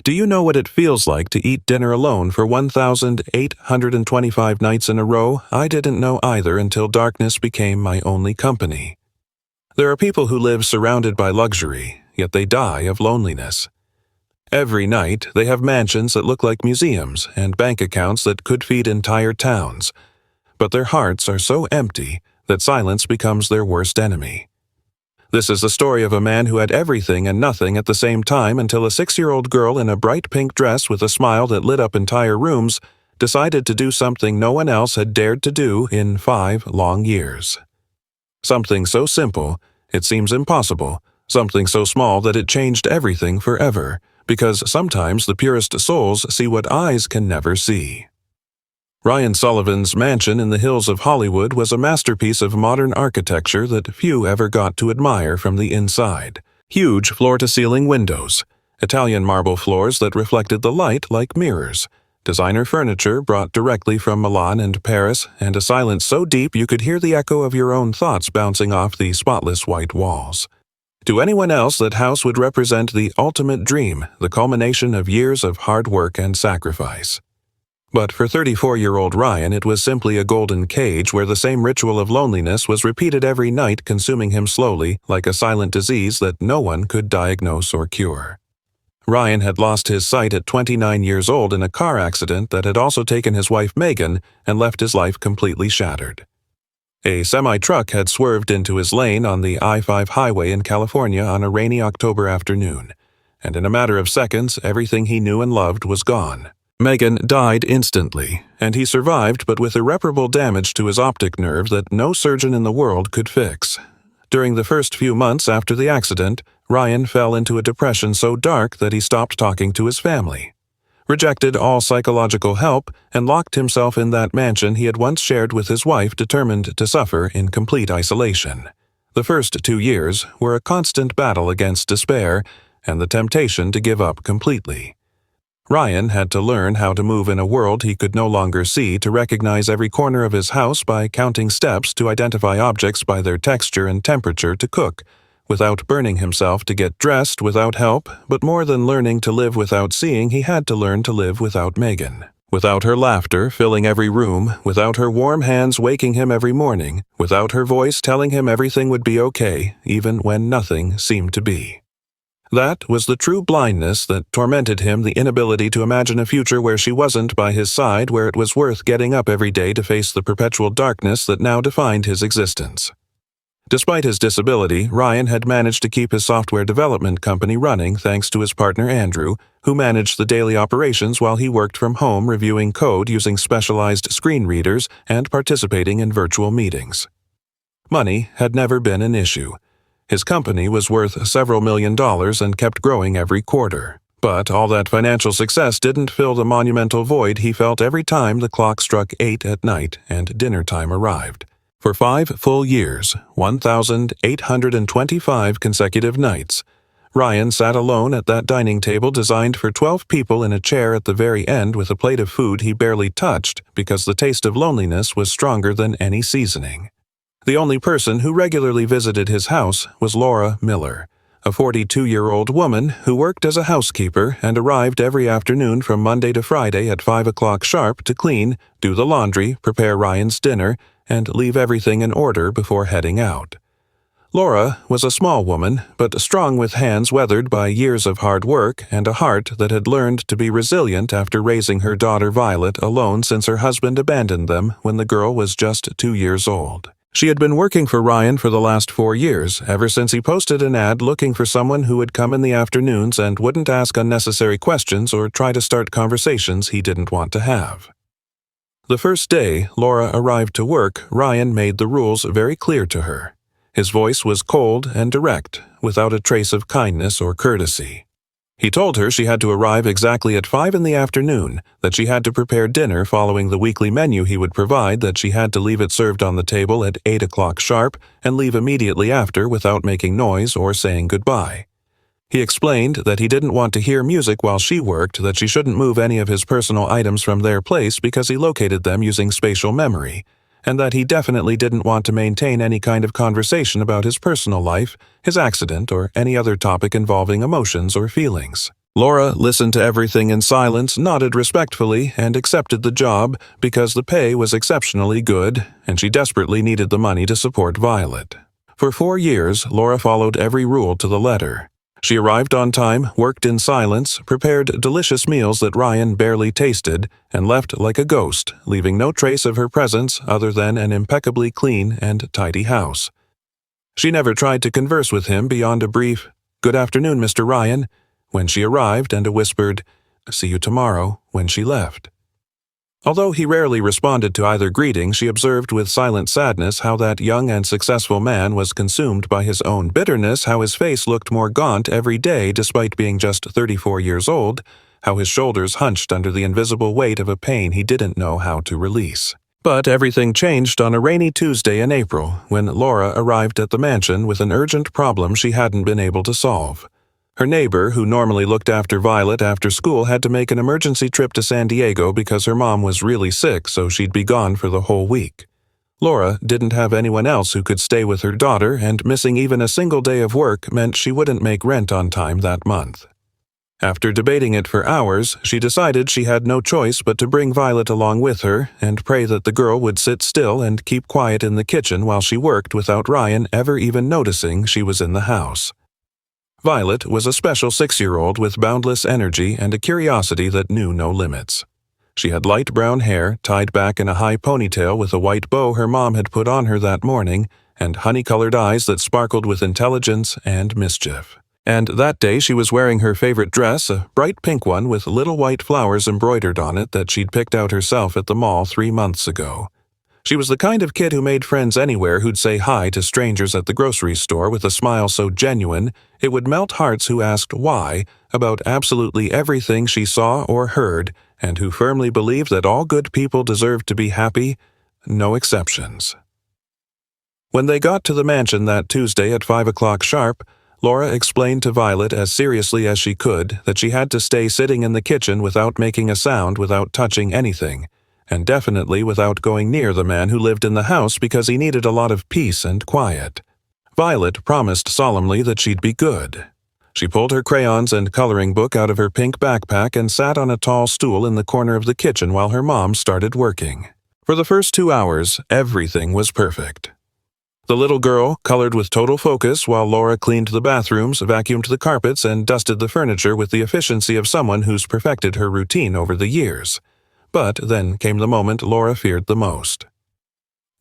Do you know what it feels like to eat dinner alone for 1,825 nights in a row? I didn't know either until darkness became my only company. There are people who live surrounded by luxury, yet they die of loneliness. Every night, they have mansions that look like museums and bank accounts that could feed entire towns. But their hearts are so empty that silence becomes their worst enemy. This is the story of a man who had everything and nothing at the same time until a 6-year-old girl in a bright pink dress with a smile that lit up entire rooms decided to do something no one else had dared to do in 5 long years. Something so simple, it seems impossible, something so small that it changed everything forever, because sometimes the purest souls see what eyes can never see. Ryan Sullivan's mansion in the hills of Hollywood was a masterpiece of modern architecture that few ever got to admire from the inside. Huge floor-to-ceiling windows, Italian marble floors that reflected the light like mirrors, designer furniture brought directly from Milan and Paris, and a silence so deep you could hear the echo of your own thoughts bouncing off the spotless white walls. To anyone else, that house would represent the ultimate dream, the culmination of years of hard work and sacrifice. But for 34-year-old Ryan, it was simply a golden cage where the same ritual of loneliness was repeated every night, consuming him slowly, like a silent disease that no one could diagnose or cure. Ryan had lost his sight at 29 years old in a car accident that had also taken his wife Megan and left his life completely shattered. A semi-truck had swerved into his lane on the I-5 highway in California on a rainy October afternoon, and in a matter of seconds, everything he knew and loved was gone. Megan died instantly, and he survived but with irreparable damage to his optic nerve that no surgeon in the world could fix. During the first few months after the accident, Ryan fell into a depression so dark that he stopped talking to his family, rejected all psychological help, and locked himself in that mansion he had once shared with his wife, determined to suffer in complete isolation. The first 2 years were a constant battle against despair and the temptation to give up completely. Ryan had to learn how to move in a world he could no longer see, to recognize every corner of his house by counting steps, to identify objects by their texture and temperature, to cook without burning himself, to get dressed without help. But more than learning to live without seeing, he had to learn to live without Megan. Without her laughter filling every room, without her warm hands waking him every morning, without her voice telling him everything would be okay, even when nothing seemed to be. That was the true blindness that tormented him, the inability to imagine a future where she wasn't by his side, where it was worth getting up every day to face the perpetual darkness that now defined his existence. Despite his disability, Ryan had managed to keep his software development company running thanks to his partner Andrew, who managed the daily operations while he worked from home, reviewing code using specialized screen readers and participating in virtual meetings. Money had never been an issue. His company was worth several $1 million and kept growing every quarter. But all that financial success didn't fill the monumental void he felt every time the clock struck 8 at night and dinner time arrived. For 5 full years, 1,825 consecutive nights, Ryan sat alone at that dining table designed for 12 people in a chair at the very end with a plate of food he barely touched because the taste of loneliness was stronger than any seasoning. The only person who regularly visited his house was Laura Miller, a 42-year-old woman who worked as a housekeeper and arrived every afternoon from Monday to Friday at 5 o'clock sharp to clean, do the laundry, prepare Ryan's dinner, and leave everything in order before heading out. Laura was a small woman, but strong, with hands weathered by years of hard work and a heart that had learned to be resilient after raising her daughter Violet alone since her husband abandoned them when the girl was just 2 years old. She had been working for Ryan for the last 4 years, ever since he posted an ad looking for someone who would come in the afternoons and wouldn't ask unnecessary questions or try to start conversations he didn't want to have. The first day Laura arrived to work, Ryan made the rules very clear to her. His voice was cold and direct, without a trace of kindness or courtesy. He told her she had to arrive exactly at 5 in the afternoon, that she had to prepare dinner following the weekly menu he would provide, that she had to leave it served on the table at 8 o'clock sharp and leave immediately after without making noise or saying goodbye. He explained that he didn't want to hear music while she worked, that she shouldn't move any of his personal items from their place because he located them using spatial memory, and that he definitely didn't want to maintain any kind of conversation about his personal life, his accident, or any other topic involving emotions or feelings. Laura listened to everything in silence, nodded respectfully, and accepted the job because the pay was exceptionally good, and she desperately needed the money to support Violet. For 4 years, Laura followed every rule to the letter. She arrived on time, worked in silence, prepared delicious meals that Ryan barely tasted, and left like a ghost, leaving no trace of her presence other than an impeccably clean and tidy house. She never tried to converse with him beyond a brief, "Good afternoon, Mr. Ryan," when she arrived, and a whispered, "See you tomorrow," when she left. Although he rarely responded to either greeting, she observed with silent sadness how that young and successful man was consumed by his own bitterness, how his face looked more gaunt every day despite being just 34 years old, how his shoulders hunched under the invisible weight of a pain he didn't know how to release. But everything changed on a rainy Tuesday in April, when Laura arrived at the mansion with an urgent problem she hadn't been able to solve. Her neighbor, who normally looked after Violet after school, had to make an emergency trip to San Diego because her mom was really sick, so she'd be gone for the whole week. Laura didn't have anyone else who could stay with her daughter, and missing even a single day of work meant she wouldn't make rent on time that month. After debating it for hours, she decided she had no choice but to bring Violet along with her and pray that the girl would sit still and keep quiet in the kitchen while she worked without Ryan ever even noticing she was in the house. Violet was a special 6-year-old with boundless energy and a curiosity that knew no limits. She had light brown hair, tied back in a high ponytail with a white bow her mom had put on her that morning, and honey-colored eyes that sparkled with intelligence and mischief. And that day she was wearing her favorite dress, a bright pink one with little white flowers embroidered on it that she'd picked out herself at the mall 3 months ago. She was the kind of kid who made friends anywhere, who'd say hi to strangers at the grocery store with a smile so genuine it would melt hearts, who asked why about absolutely everything she saw or heard, and who firmly believed that all good people deserved to be happy, no exceptions. When they got to the mansion that Tuesday at 5 o'clock sharp, Laura explained to Violet as seriously as she could that she had to stay sitting in the kitchen without making a sound, without touching anything, and definitely without going near the man who lived in the house because he needed a lot of peace and quiet. Violet promised solemnly that she'd be good. She pulled her crayons and coloring book out of her pink backpack and sat on a tall stool in the corner of the kitchen while her mom started working. For the first 2 hours, everything was perfect. The little girl colored with total focus while Laura cleaned the bathrooms, vacuumed the carpets, and dusted the furniture with the efficiency of someone who's perfected her routine over the years. But then came the moment Laura feared the most.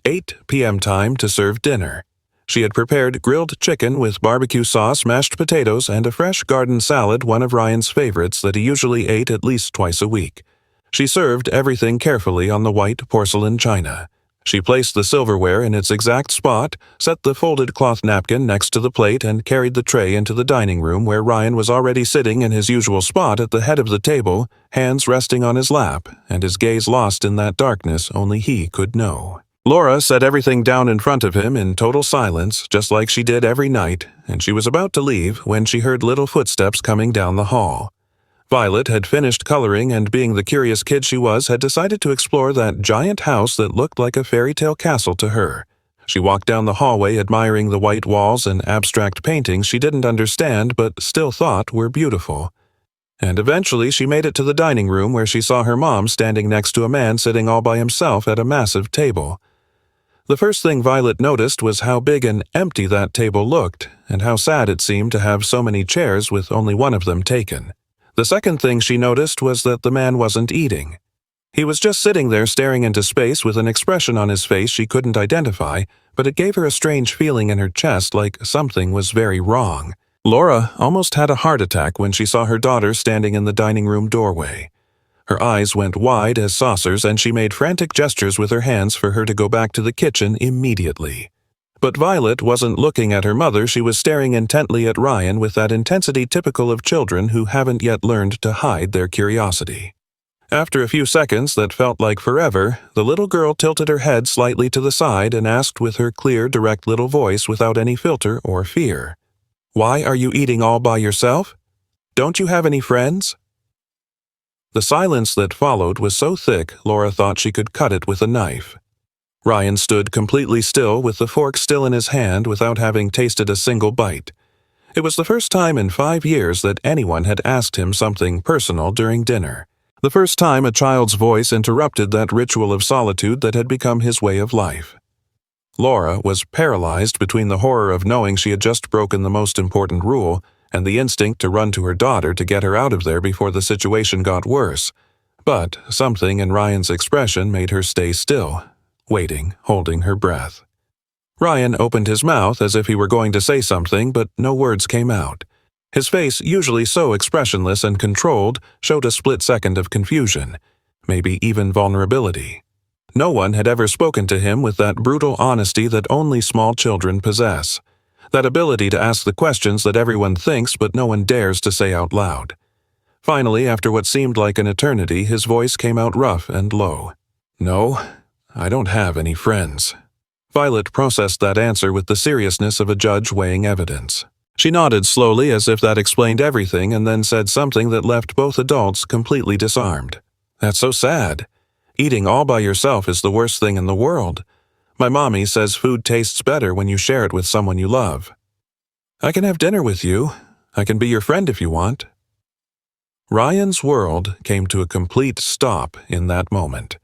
8 p.m. time to serve dinner. She had prepared grilled chicken with barbecue sauce, mashed potatoes, and a fresh garden salad, one of Ryan's favorites that he usually ate at least twice a week. She served everything carefully on the white porcelain china. She placed the silverware in its exact spot, set the folded cloth napkin next to the plate, and carried the tray into the dining room where Ryan was already sitting in his usual spot at the head of the table, hands resting on his lap, and his gaze lost in that darkness only he could know. Laura set everything down in front of him in total silence, just like she did every night, and she was about to leave when she heard little footsteps coming down the hall. Violet had finished coloring and, being the curious kid she was, had decided to explore that giant house that looked like a fairy tale castle to her. She walked down the hallway admiring the white walls and abstract paintings she didn't understand but still thought were beautiful. And eventually she made it to the dining room where she saw her mom standing next to a man sitting all by himself at a massive table. The first thing Violet noticed was how big and empty that table looked, and how sad it seemed to have so many chairs with only one of them taken. The second thing she noticed was that the man wasn't eating. He was just sitting there staring into space with an expression on his face she couldn't identify, but it gave her a strange feeling in her chest like something was very wrong. Laura almost had a heart attack when she saw her daughter standing in the dining room doorway. Her eyes went wide as saucers and she made frantic gestures with her hands for her to go back to the kitchen immediately. But Violet wasn't looking at her mother, she was staring intently at Ryan with that intensity typical of children who haven't yet learned to hide their curiosity. After a few seconds that felt like forever, the little girl tilted her head slightly to the side and asked with her clear, direct little voice without any filter or fear, "Why are you eating all by yourself? Don't you have any friends?" The silence that followed was so thick Laura thought she could cut it with a knife. Ryan stood completely still with the fork still in his hand without having tasted a single bite. It was the first time in 5 years that anyone had asked him something personal during dinner. The first time a child's voice interrupted that ritual of solitude that had become his way of life. Laura was paralyzed between the horror of knowing she had just broken the most important rule and the instinct to run to her daughter to get her out of there before the situation got worse. But something in Ryan's expression made her stay still, waiting, holding her breath. Ryan opened his mouth as if he were going to say something, but no words came out. His face, usually so expressionless and controlled, showed a split second of confusion, maybe even vulnerability. No one had ever spoken to him with that brutal honesty that only small children possess, that ability to ask the questions that everyone thinks but no one dares to say out loud. Finally, after what seemed like an eternity, his voice came out rough and low. "No, I don't have any friends." Violet processed that answer with the seriousness of a judge weighing evidence. She nodded slowly as if that explained everything and then said something that left both adults completely disarmed. "That's so sad. Eating all by yourself is the worst thing in the world. My mommy says food tastes better when you share it with someone you love." "I can have dinner with you. I can be your friend if you want." Ryan's world came to a complete stop in that moment.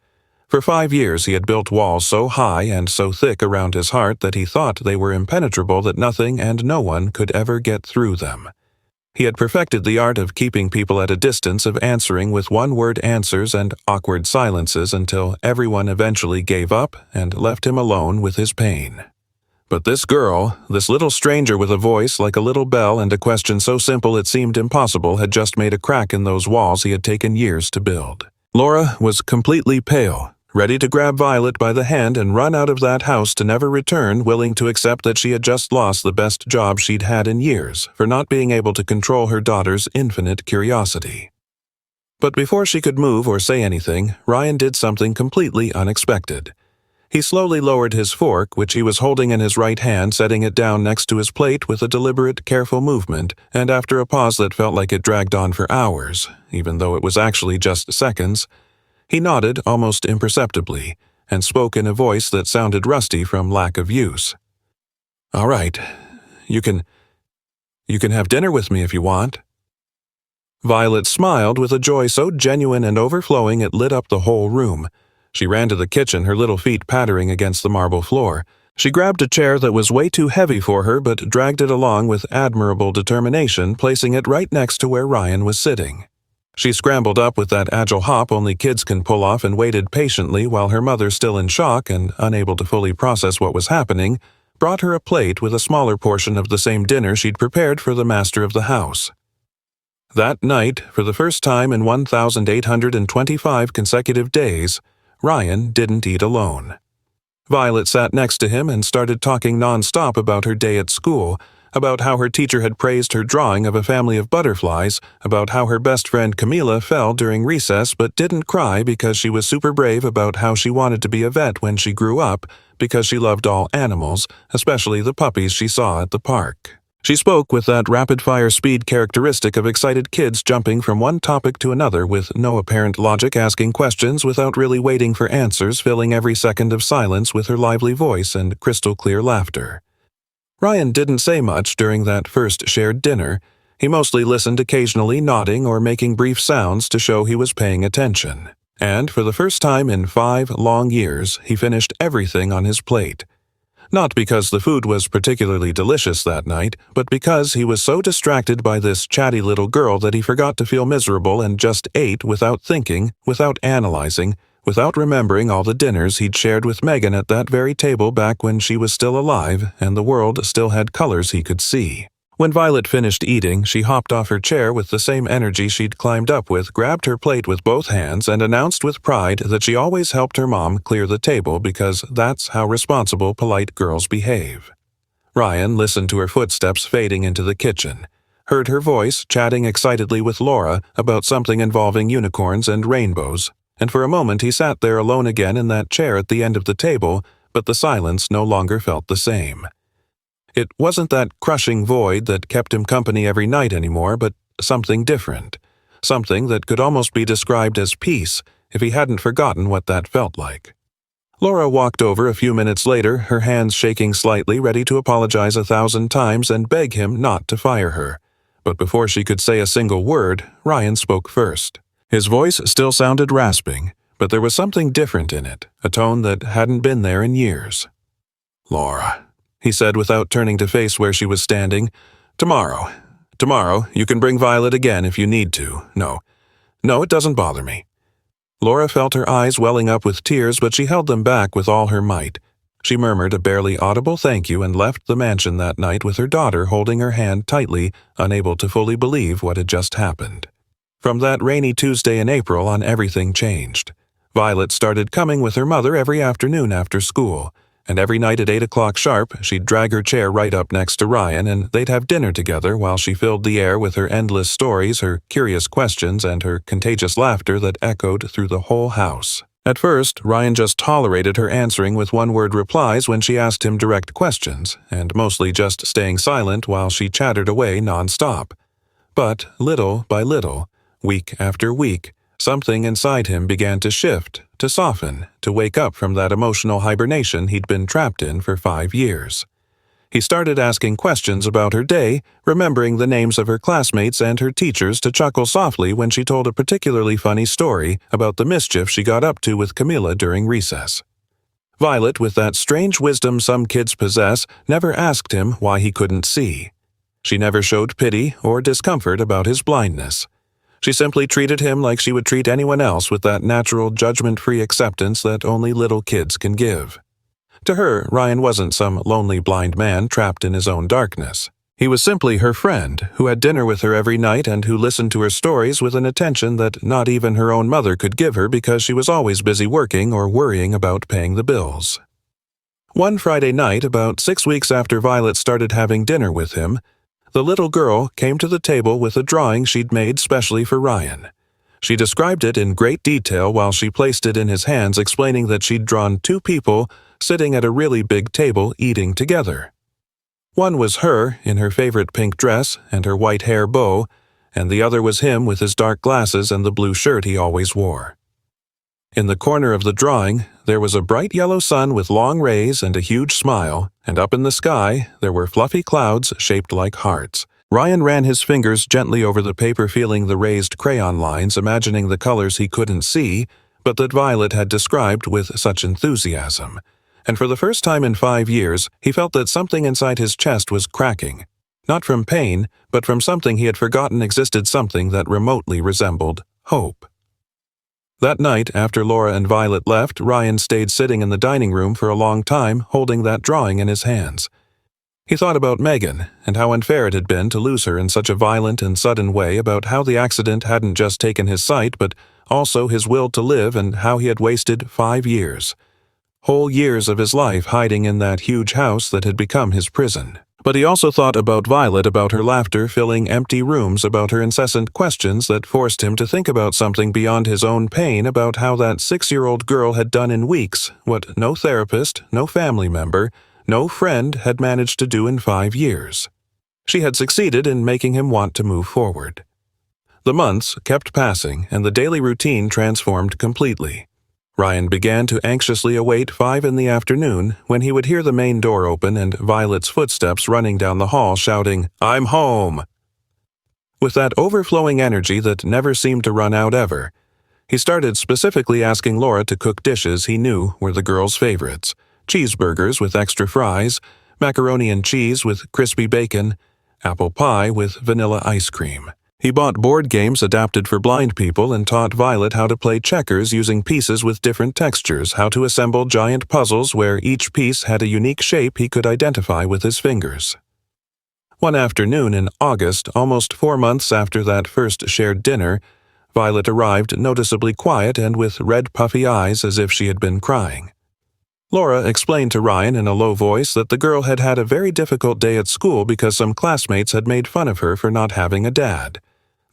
For 5 years he had built walls so high and so thick around his heart that he thought they were impenetrable, that nothing and no one could ever get through them. He had perfected the art of keeping people at a distance, of answering with one-word answers and awkward silences until everyone eventually gave up and left him alone with his pain. But this girl, this little stranger with a voice like a little bell and a question so simple it seemed impossible, had just made a crack in those walls he had taken years to build. Laura was completely pale, ready to grab Violet by the hand and run out of that house to never return, willing to accept that she had just lost the best job she'd had in years for not being able to control her daughter's infinite curiosity. But before she could move or say anything, Ryan did something completely unexpected. He slowly lowered his fork, which he was holding in his right hand, setting it down next to his plate with a deliberate, careful movement, and after a pause that felt like it dragged on for hours, even though it was actually just seconds, he nodded almost imperceptibly and spoke in a voice that sounded rusty from lack of use. "All right, you can have dinner with me if you want." Violet smiled with a joy so genuine and overflowing it lit up the whole room. She ran to the kitchen, her little feet pattering against the marble floor. She grabbed a chair that was way too heavy for her but dragged it along with admirable determination, placing it right next to where Ryan was sitting. She scrambled up with that agile hop only kids can pull off and waited patiently while her mother, still in shock and unable to fully process what was happening, brought her a plate with a smaller portion of the same dinner she'd prepared for the master of the house. That night, for the first time in 1,825 consecutive days, Ryan didn't eat alone. Violet sat next to him and started talking nonstop about her day at school, about how her teacher had praised her drawing of a family of butterflies, about how her best friend Camila fell during recess but didn't cry because she was super brave, about how she wanted to be a vet when she grew up because she loved all animals, especially the puppies she saw at the park. She spoke with that rapid-fire speed characteristic of excited kids jumping from one topic to another with no apparent logic, asking questions without really waiting for answers, filling every second of silence with her lively voice and crystal-clear laughter. Ryan didn't say much during that first shared dinner. He mostly listened, occasionally nodding or making brief sounds to show he was paying attention. And for the first time in 5 long years, he finished everything on his plate. Not because the food was particularly delicious that night, but because he was so distracted by this chatty little girl that he forgot to feel miserable and just ate without thinking, without analyzing, without remembering all the dinners he'd shared with Megan at that very table back when she was still alive and the world still had colors he could see. When Violet finished eating, she hopped off her chair with the same energy she'd climbed up with, grabbed her plate with both hands, and announced with pride that she always helped her mom clear the table because that's how responsible, polite girls behave. Ryan listened to her footsteps fading into the kitchen, heard her voice chatting excitedly with Laura about something involving unicorns and rainbows, and for a moment he sat there alone again in that chair at the end of the table, but the silence no longer felt the same. It wasn't that crushing void that kept him company every night anymore, but something different, something that could almost be described as peace if he hadn't forgotten what that felt like. Laura walked over a few minutes later, her hands shaking slightly, ready to apologize 1,000 times and beg him not to fire her. But before she could say a single word, Ryan spoke first. His voice still sounded rasping, but there was something different in it, a tone that hadn't been there in years. "Laura," he said without turning to face where she was standing, Tomorrow, you can bring Violet again if you need to. No, it doesn't bother me." Laura felt her eyes welling up with tears, but she held them back with all her might. She murmured a barely audible thank you and left the mansion that night with her daughter holding her hand tightly, unable to fully believe what had just happened. From that rainy Tuesday in April on, everything changed. Violet started coming with her mother every afternoon after school, and every night at 8 o'clock sharp, she'd drag her chair right up next to Ryan, and they'd have dinner together while she filled the air with her endless stories, her curious questions, and her contagious laughter that echoed through the whole house. At first, Ryan just tolerated her answering with one-word replies when she asked him direct questions, and mostly just staying silent while she chattered away non-stop. But little by little, week after week, something inside him began to shift, to soften, to wake up from that emotional hibernation he'd been trapped in for 5 years. He started asking questions about her day, remembering the names of her classmates and her teachers, to chuckle softly when she told a particularly funny story about the mischief she got up to with Camilla during recess. Violet, with that strange wisdom some kids possess, never asked him why he couldn't see. She never showed pity or discomfort about his blindness. She simply treated him like she would treat anyone else, with that natural, judgment-free acceptance that only little kids can give. To her, Ryan wasn't some lonely blind man trapped in his own darkness. He was simply her friend, who had dinner with her every night and who listened to her stories with an attention that not even her own mother could give her because she was always busy working or worrying about paying the bills. One Friday night, about 6 weeks after Violet started having dinner with him, the little girl came to the table with a drawing she'd made specially for Ryan. She described it in great detail while she placed it in his hands, explaining that she'd drawn 2 people sitting at a really big table eating together. One was her in her favorite pink dress and her white hair bow, and the other was him with his dark glasses and the blue shirt he always wore. In the corner of the drawing, there was a bright yellow sun with long rays and a huge smile, and up in the sky, there were fluffy clouds shaped like hearts. Ryan ran his fingers gently over the paper, feeling the raised crayon lines, imagining the colors he couldn't see, but that Violet had described with such enthusiasm. And for the first time in 5 years, he felt that something inside his chest was cracking. Not from pain, but from something he had forgotten existed, something that remotely resembled hope. That night, after Laura and Violet left, Ryan stayed sitting in the dining room for a long time, holding that drawing in his hands. He thought about Megan, and how unfair it had been to lose her in such a violent and sudden way, about how the accident hadn't just taken his sight, but also his will to live, and how he had wasted 5 years. Whole years of his life hiding in that huge house that had become his prison. But he also thought about Violet, about her laughter filling empty rooms, about her incessant questions that forced him to think about something beyond his own pain, about how that 6-year-old girl had done in weeks what no therapist, no family member, no friend had managed to do in 5 years. She had succeeded in making him want to move forward. The months kept passing, and the daily routine transformed completely. Ryan began to anxiously await 5 in the afternoon, when he would hear the main door open and Violet's footsteps running down the hall shouting, "I'm home!" With that overflowing energy that never seemed to run out ever, he started specifically asking Laura to cook dishes he knew were the girls' favorites: cheeseburgers with extra fries, macaroni and cheese with crispy bacon, apple pie with vanilla ice cream. He bought board games adapted for blind people and taught Violet how to play checkers using pieces with different textures, how to assemble giant puzzles where each piece had a unique shape he could identify with his fingers. One afternoon in August, almost 4 months after that first shared dinner, Violet arrived noticeably quiet and with red puffy eyes, as if she had been crying. Laura explained to Ryan in a low voice that the girl had had a very difficult day at school because some classmates had made fun of her for not having a dad.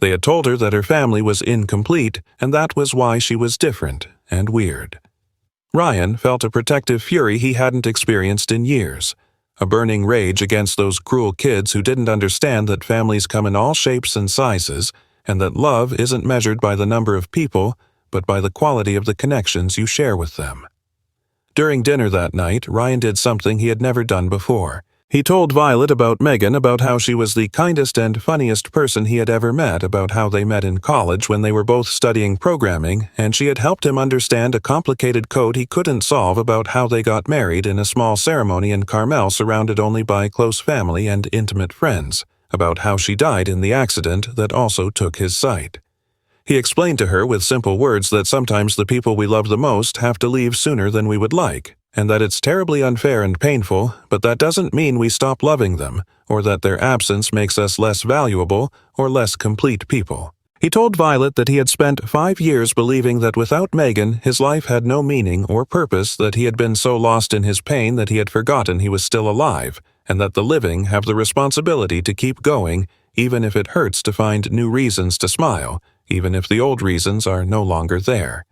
They had told her that her family was incomplete, and that was why she was different and weird. Ryan felt a protective fury he hadn't experienced in years, a burning rage against those cruel kids who didn't understand that families come in all shapes and sizes, and that love isn't measured by the number of people, but by the quality of the connections you share with them. During dinner that night, Ryan did something he had never done before. He told Violet about Megan, about how she was the kindest and funniest person he had ever met, about how they met in college when they were both studying programming, and she had helped him understand a complicated code he couldn't solve about how they got married in a small ceremony in Carmel surrounded only by close family and intimate friends, about how she died in the accident that also took his sight. He explained to her with simple words that sometimes the people we love the most have to leave sooner than we would like, and that it's terribly unfair and painful, but that doesn't mean we stop loving them, or that their absence makes us less valuable or less complete people. He told Violet that he had spent 5 years believing that without Megan, his life had no meaning or purpose, that he had been so lost in his pain that he had forgotten he was still alive, and that the living have the responsibility to keep going, even if it hurts to find new reasons to smile, even if the old reasons are no longer there.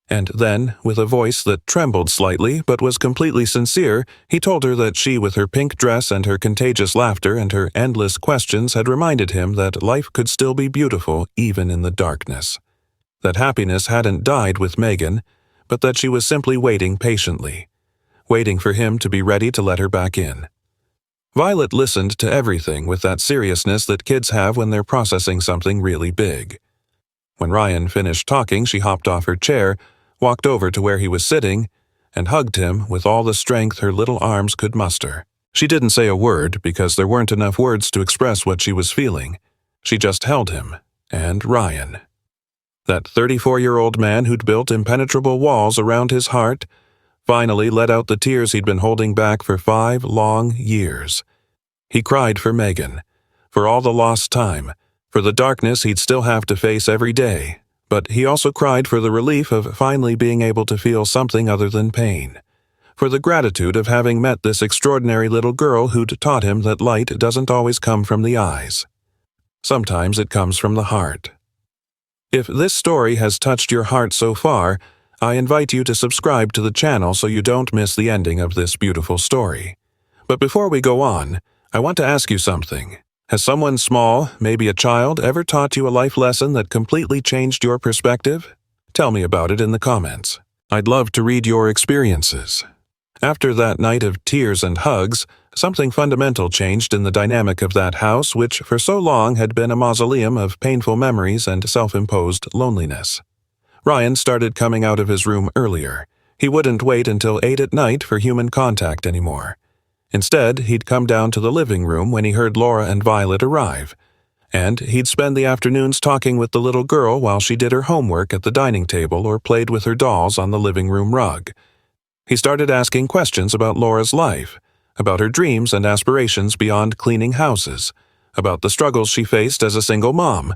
And then, with a voice that trembled slightly but was completely sincere, he told her that she, with her pink dress and her contagious laughter and her endless questions, had reminded him that life could still be beautiful even in the darkness. That happiness hadn't died with Megan, but that she was simply waiting patiently, waiting for him to be ready to let her back in. Violet listened to everything with that seriousness that kids have when they're processing something really big. When Ryan finished talking, she hopped off her chair, walked over to where he was sitting, and hugged him with all the strength her little arms could muster. She didn't say a word because there weren't enough words to express what she was feeling. She just held him, and Ryan. That 34-year-old man who'd built impenetrable walls around his heart finally let out the tears he'd been holding back for 5 long years. He cried for Megan, for all the lost time, for the darkness he'd still have to face every day, but he also cried for the relief of finally being able to feel something other than pain, for the gratitude of having met this extraordinary little girl who'd taught him that light doesn't always come from the eyes. Sometimes it comes from the heart. If this story has touched your heart so far, I invite you to subscribe to the channel so you don't miss the ending of this beautiful story. But before we go on, I want to ask you something. Has someone small, maybe a child, ever taught you a life lesson that completely changed your perspective? Tell me about it in the comments. I'd love to read your experiences. After that night of tears and hugs, something fundamental changed in the dynamic of that house, which for so long had been a mausoleum of painful memories and self-imposed loneliness. Ryan started coming out of his room earlier. He wouldn't wait until 8 at night for human contact anymore. Instead, he'd come down to the living room when he heard Laura and Violet arrive, and he'd spend the afternoons talking with the little girl while she did her homework at the dining table or played with her dolls on the living room rug. He started asking questions about Laura's life, about her dreams and aspirations beyond cleaning houses, about the struggles she faced as a single mom,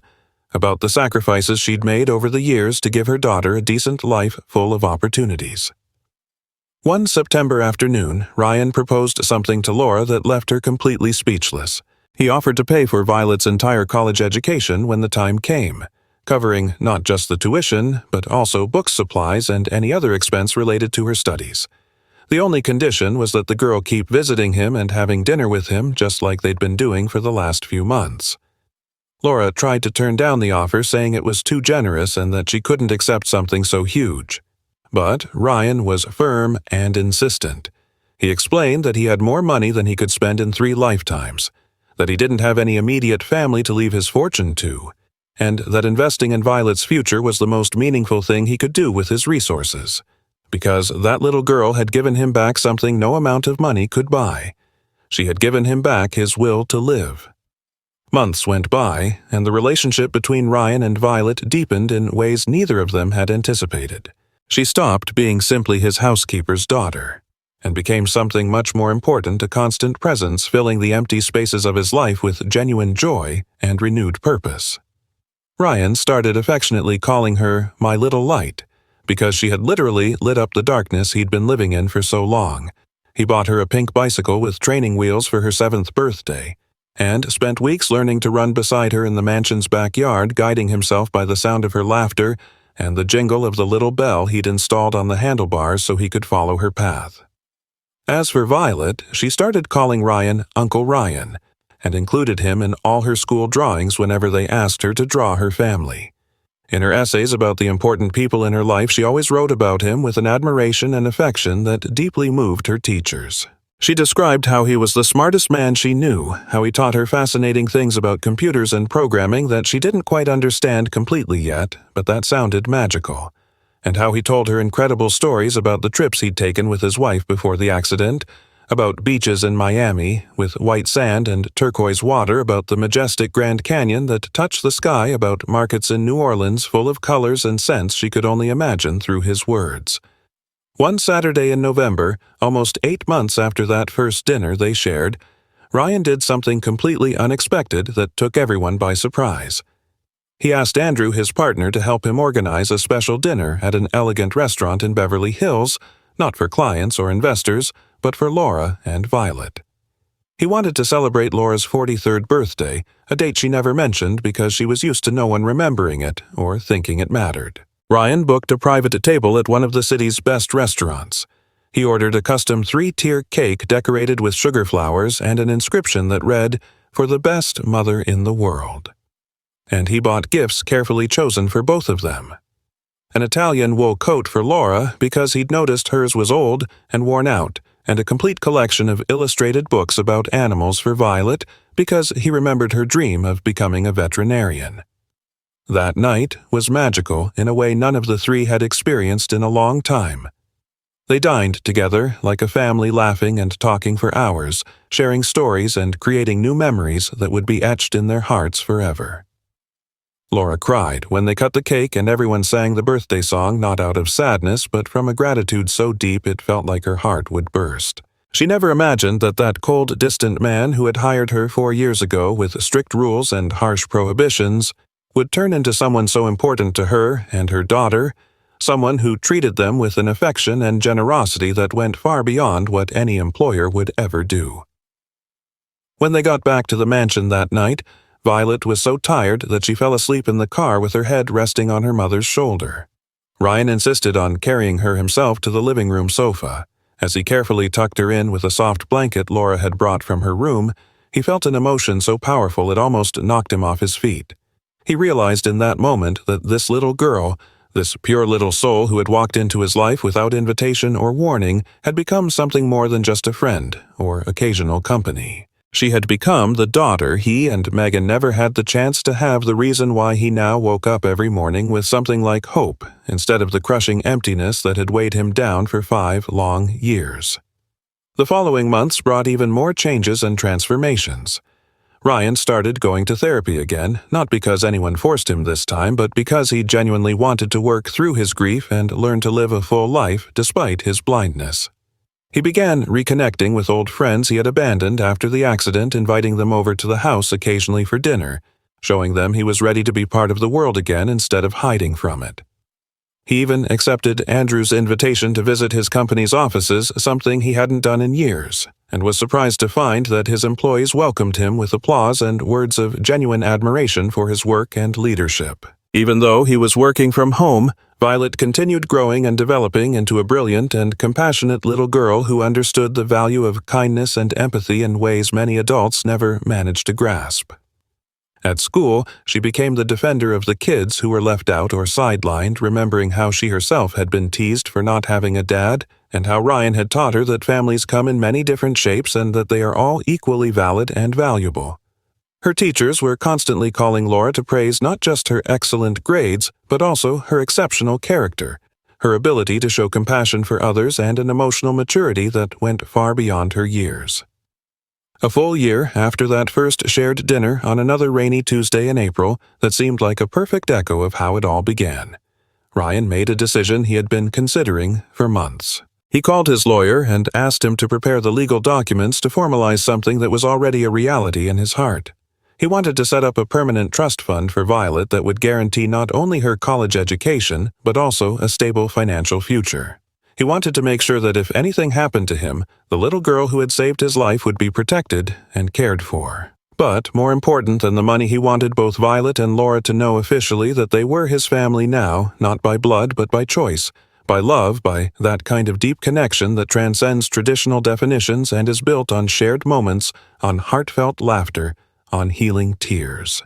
about the sacrifices she'd made over the years to give her daughter a decent life full of opportunities. One September afternoon, Ryan proposed something to Laura that left her completely speechless. He offered to pay for Violet's entire college education when the time came, covering not just the tuition, but also book supplies and any other expense related to her studies. The only condition was that the girl keep visiting him and having dinner with him just like they'd been doing for the last few months. Laura tried to turn down the offer, saying it was too generous and that she couldn't accept something so huge. But Ryan was firm and insistent. He explained that he had more money than he could spend in 3 lifetimes, that he didn't have any immediate family to leave his fortune to, and that investing in Violet's future was the most meaningful thing he could do with his resources, because that little girl had given him back something no amount of money could buy. She had given him back his will to live. Months went by, and the relationship between Ryan and Violet deepened in ways neither of them had anticipated. She stopped being simply his housekeeper's daughter, and became something much more important, a constant presence filling the empty spaces of his life with genuine joy and renewed purpose. Ryan started affectionately calling her "my little light," because she had literally lit up the darkness he'd been living in for so long. He bought her a pink bicycle with training wheels for her 7th birthday, and spent weeks learning to run beside her in the mansion's backyard, guiding himself by the sound of her laughter and the jingle of the little bell he'd installed on the handlebars so he could follow her path. As for Violet, she started calling Ryan Uncle Ryan, and included him in all her school drawings whenever they asked her to draw her family. In her essays about the important people in her life, she always wrote about him with an admiration and affection that deeply moved her teachers. She described how he was the smartest man she knew, how he taught her fascinating things about computers and programming that she didn't quite understand completely yet, but that sounded magical, and how he told her incredible stories about the trips he'd taken with his wife before the accident, about beaches in Miami with white sand and turquoise water, about the majestic Grand Canyon that touched the sky, about markets in New Orleans full of colors and scents she could only imagine through his words. One Saturday in November, almost 8 months after that first dinner they shared, Ryan did something completely unexpected that took everyone by surprise. He asked Andrew, his partner, to help him organize a special dinner at an elegant restaurant in Beverly Hills, not for clients or investors, but for Laura and Violet. He wanted to celebrate Laura's 43rd birthday, a date she never mentioned because she was used to no one remembering it or thinking it mattered. Ryan booked a private table at one of the city's best restaurants. He ordered a custom 3-tier cake decorated with sugar flowers and an inscription that read, "For the best mother in the world." And he bought gifts carefully chosen for both of them. An Italian wool coat for Laura because he'd noticed hers was old and worn out, and a complete collection of illustrated books about animals for Violet because he remembered her dream of becoming a veterinarian. That night was magical in a way none of the three had experienced in a long time. They dined together like a family, laughing and talking for hours, sharing stories and creating new memories that would be etched in their hearts forever. Laura cried when they cut the cake and everyone sang the birthday song, not out of sadness, but from a gratitude so deep it felt like her heart would burst. She never imagined that that cold, distant man who had hired her 4 years ago with strict rules and harsh prohibitions would turn into someone so important to her and her daughter, someone who treated them with an affection and generosity that went far beyond what any employer would ever do. When they got back to the mansion that night, Violet was so tired that she fell asleep in the car with her head resting on her mother's shoulder. Ryan insisted on carrying her himself to the living room sofa. As he carefully tucked her in with a soft blanket Laura had brought from her room, he felt an emotion so powerful it almost knocked him off his feet. He realized in that moment that this little girl, this pure little soul who had walked into his life without invitation or warning, had become something more than just a friend or occasional company. She had become the daughter he and Megan never had the chance to have, the reason why he now woke up every morning with something like hope instead of the crushing emptiness that had weighed him down for 5 long years. The following months brought even more changes and transformations. Ryan started going to therapy again, not because anyone forced him this time, but because he genuinely wanted to work through his grief and learn to live a full life despite his blindness. He began reconnecting with old friends he had abandoned after the accident, inviting them over to the house occasionally for dinner, showing them he was ready to be part of the world again instead of hiding from it. He even accepted Andrew's invitation to visit his company's offices, something he hadn't done in years, and was surprised to find that his employees welcomed him with applause and words of genuine admiration for his work and leadership. Even though he was working from home, Violet continued growing and developing into a brilliant and compassionate little girl who understood the value of kindness and empathy in ways many adults never managed to grasp. At school, she became the defender of the kids who were left out or sidelined, remembering how she herself had been teased for not having a dad, and how Ryan had taught her that families come in many different shapes and that they are all equally valid and valuable. Her teachers were constantly calling Laura to praise not just her excellent grades, but also her exceptional character, her ability to show compassion for others, and an emotional maturity that went far beyond her years. A full year after that first shared dinner on another rainy Tuesday in April that seemed like a perfect echo of how it all began, Ryan made a decision he had been considering for months. He called his lawyer and asked him to prepare the legal documents to formalize something that was already a reality in his heart. He wanted to set up a permanent trust fund for Violet that would guarantee not only her college education, but also a stable financial future. He wanted to make sure that if anything happened to him, the little girl who had saved his life would be protected and cared for. But more important than the money, he wanted both Violet and Laura to know officially that they were his family now, not by blood but by choice, by love, by that kind of deep connection that transcends traditional definitions and is built on shared moments, on heartfelt laughter, on healing tears.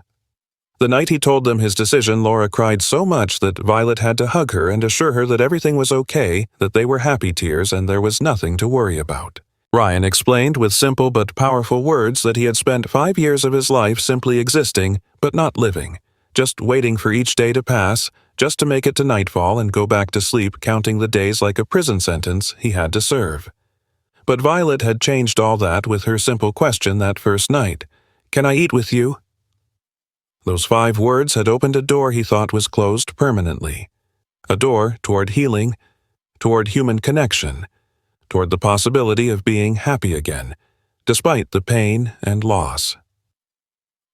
The night he told them his decision, Laura cried so much that Violet had to hug her and assure her that everything was okay, that they were happy tears and there was nothing to worry about. Ryan explained with simple but powerful words that he had spent 5 years of his life simply existing, but not living, just waiting for each day to pass, just to make it to nightfall and go back to sleep, counting the days like a prison sentence he had to serve. But Violet had changed all that with her simple question that first night, "Can I eat with you?" Those 5 words had opened a door he thought was closed permanently. A door toward healing, toward human connection, toward the possibility of being happy again, despite the pain and loss.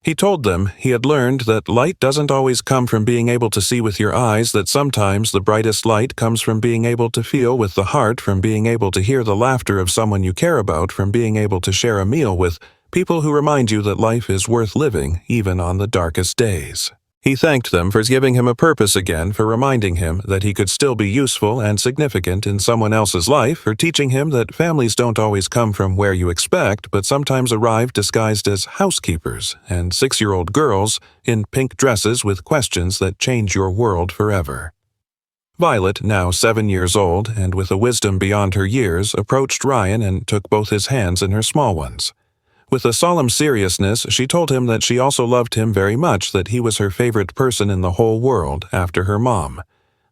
He told them he had learned that light doesn't always come from being able to see with your eyes, that sometimes the brightest light comes from being able to feel with the heart, from being able to hear the laughter of someone you care about, from being able to share a meal with people who remind you that life is worth living even on the darkest days. He thanked them for giving him a purpose again, for reminding him that he could still be useful and significant in someone else's life, for teaching him that families don't always come from where you expect, but sometimes arrive disguised as housekeepers and 6-year-old girls in pink dresses with questions that change your world forever. Violet, now 7 years old and with a wisdom beyond her years, approached Ryan and took both his hands in her small ones. With a solemn seriousness, she told him that she also loved him very much, that he was her favorite person in the whole world after her mom,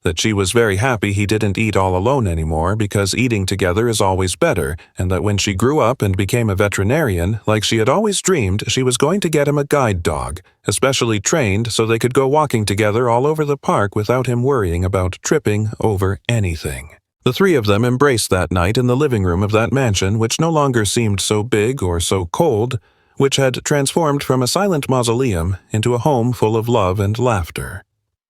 that she was very happy he didn't eat all alone anymore because eating together is always better, and that when she grew up and became a veterinarian, like she had always dreamed, she was going to get him a guide dog, especially trained so they could go walking together all over the park without him worrying about tripping over anything. The 3 of them embraced that night in the living room of that mansion, which no longer seemed so big or so cold, which had transformed from a silent mausoleum into a home full of love and laughter.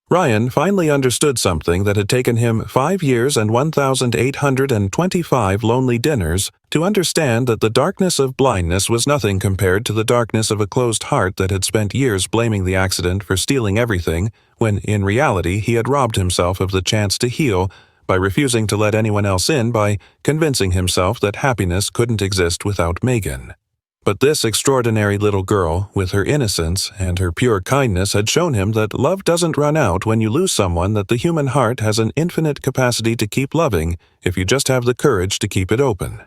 Ryan finally understood something that had taken him 5 years and 1,825 lonely dinners to understand, that the darkness of blindness was nothing compared to the darkness of a closed heart that had spent years blaming the accident for stealing everything, when in reality he had robbed himself of the chance to heal by refusing to let anyone else in, by convincing himself that happiness couldn't exist without Megan. But this extraordinary little girl, with her innocence and her pure kindness, had shown him that love doesn't run out when you lose someone, that the human heart has an infinite capacity to keep loving if you just have the courage to keep it open.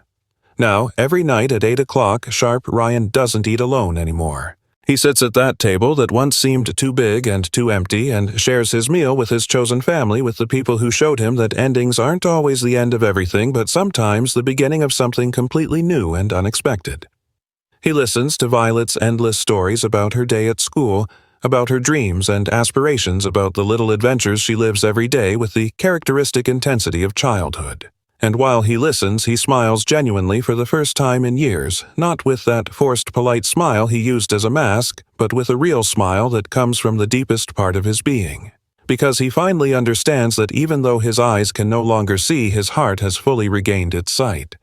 Now, every night at 8 o'clock sharp, Ryan doesn't eat alone anymore. He sits at that table that once seemed too big and too empty and shares his meal with his chosen family, with the people who showed him that endings aren't always the end of everything, but sometimes the beginning of something completely new and unexpected. He listens to Violet's endless stories about her day at school, about her dreams and aspirations, about the little adventures she lives every day with the characteristic intensity of childhood. And while he listens, he smiles genuinely for the first time in years, not with that forced polite smile he used as a mask, but with a real smile that comes from the deepest part of his being. Because he finally understands that even though his eyes can no longer see, his heart has fully regained its sight.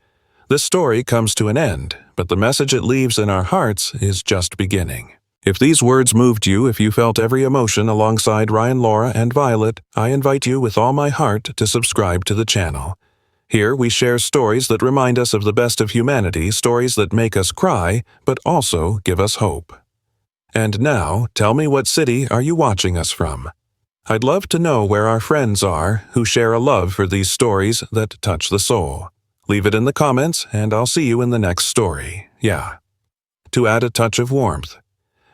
This story comes to an end, but the message it leaves in our hearts is just beginning. If these words moved you, if you felt every emotion alongside Ryan, Laura, and Violet, I invite you with all my heart to subscribe to the channel. Here we share stories that remind us of the best of humanity, stories that make us cry, but also give us hope. And now, tell me, what city are you watching us from? I'd love to know where our friends are who share a love for these stories that touch the soul. Leave it in the comments, and I'll see you in the next story. Yeah. To add a touch of warmth,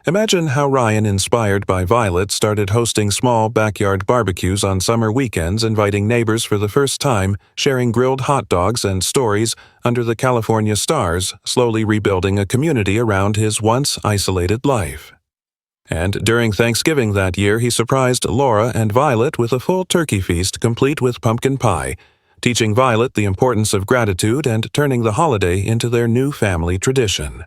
imagine how Ryan, inspired by Violet, started hosting small backyard barbecues on summer weekends, inviting neighbors for the first time, sharing grilled hot dogs and stories under the California stars, slowly rebuilding a community around his once isolated life. And during Thanksgiving that year, he surprised Laura and Violet with a full turkey feast complete with pumpkin pie, teaching Violet the importance of gratitude and turning the holiday into their new family tradition.